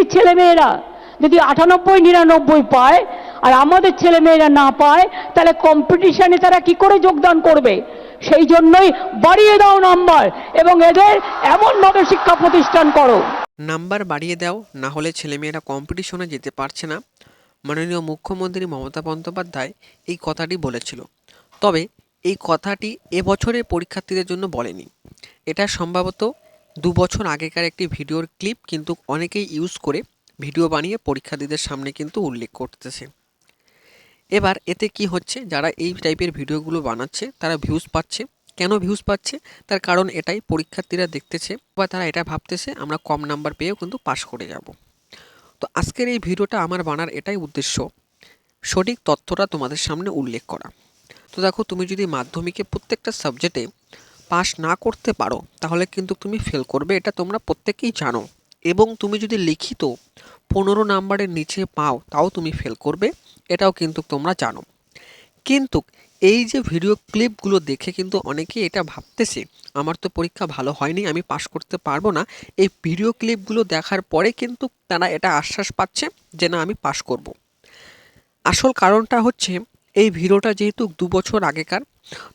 ইউনিভার্সিটির ছেলেমেয়েরা যদি 98-99 পায় আর আমাদের ছেলেমেয়েরা না পায়, তাহলে কম্পিটিশনে তারা কি করে যোগদান করবে? সেই জন্যই বাড়িয়ে দাও নাম্বার এবং এদের এমনভাবে শিক্ষা প্রতিষ্ঠান করো। নাম্বার বাড়িয়ে দাও, না হলে ছেলেমেয়েরা কম্পিটিশনে যেতে পারছে না। মাননীয় মুখ্যমন্ত্রী মমতা বন্দ্যোপাধ্যায় এই কথাটি বলেছিল। তবে এই কথাটি এবছরের পরীক্ষার্থীদের জন্য বলেনি। এটা সম্ভবত 2 বছর আগেকার একটি ভিডিওর ক্লিপ, কিন্তু অনেকেই ইউজ করে ভিডিও বানিয়ে পরীক্ষার্থীদের সামনে কিন্তু উল্লেখ করতেছে। এবার এতে কি হচ্ছে, যারা এই টাইপের ভিডিওগুলো বানাচ্ছে তারা ভিউজ পাচ্ছে। কেন ভিউজ পাচ্ছে? তার কারণ এটাই, পরীক্ষার্থীরা দেখতেছে বা তারা এটা ভাবতেছে আমরা কম নাম্বার পেয়েও কিন্তু পাশ করে যাব। তো আজকের এই ভিডিওটা আমার বানার এটাই উদ্দেশ্য, সঠিক তথ্যটা তোমাদের সামনে উল্লেখ করা। তো দেখো, তুমি যদি মাধ্যমিকে প্রত্যেকটা সাবজেক্টে পাস না করতে পারো তাহলে কিন্তু তুমি ফেল করবে, এটা তোমরা প্রত্যেকেই জানো। এবং তুমি যদি লিখিত 15 নাম্বারের নিচে পাও তাও তুমি ফেল করবে, এটাও কিন্তু তোমরা জানো। কিন্তু এই যে ভিডিও ক্লিপগুলো দেখে কিন্তু অনেকেই এটা ভাবতেছে আমার তো পরীক্ষা ভালো হয়নি, আমি পাস করতে পারবো না। এই ভিডিও ক্লিপগুলো দেখার পরে কিন্তু তারা এটা আশ্বাস পাচ্ছে যে না, আমি পাস করব। আসল কারণটা হচ্ছে, এই ভিডিওটা যেহেতু 2 বছর আগেকার,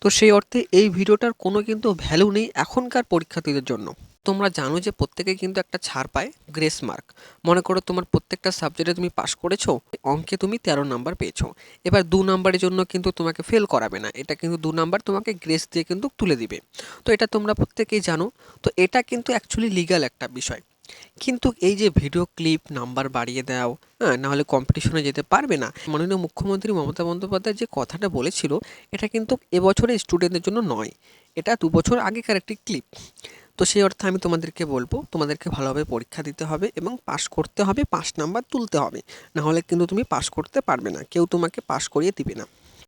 তো সেই অর্থে এই ভিডিওটার কোনো কিন্তু ভ্যালু নেই এখনকার পরীক্ষার্থীদের জন্য। তোমরা জানো যে প্রত্যেকে কিন্তু একটা ছাড় পায়, গ্রেস মার্ক। মনে করো তোমার প্রত্যেকটা সাবজেক্টে তুমি পাস করেছো, অঙ্কে তুমি 13 নাম্বার পেয়েছো। এবার 2 নাম্বারের জন্য কিন্তু তোমাকে ফেল করাবে না, এটা কিন্তু 2 নাম্বার তোমাকে গ্রেস দিয়ে কিন্তু তুলে দিবে। তো এটা তোমরা প্রত্যেকেই জানো। তো এটা কিন্তু অ্যাকচুয়ালি লিগ্যাল একটা বিষয়। কিন্তু এই যে ভিডিও ক্লিপ নাম্বার বাড়িয়ে দাও, হ্যাঁ, নাহলে কম্পিটিশনে যেতে পারবে না, মাননীয় মুখ্যমন্ত্রী মমতা বন্দ্যোপাধ্যায় যে কথাটা বলেছিল, এটা কিন্তু এবছরের স্টুডেন্টদের জন্য নয়, এটা 2 বছর আগেকার একটি ক্লিপ। তো সেই অর্থে আমি তোমাদেরকে বলবো, তোমাদেরকে ভালোভাবে পরীক্ষা দিতে হবে এবং পাস করতে হবে, 5 নাম্বার তুলতে হবে, নাহলে কিন্তু তুমি পাস করতে পারবে না, কেউ তোমাকে পাস করিয়ে দিবে না।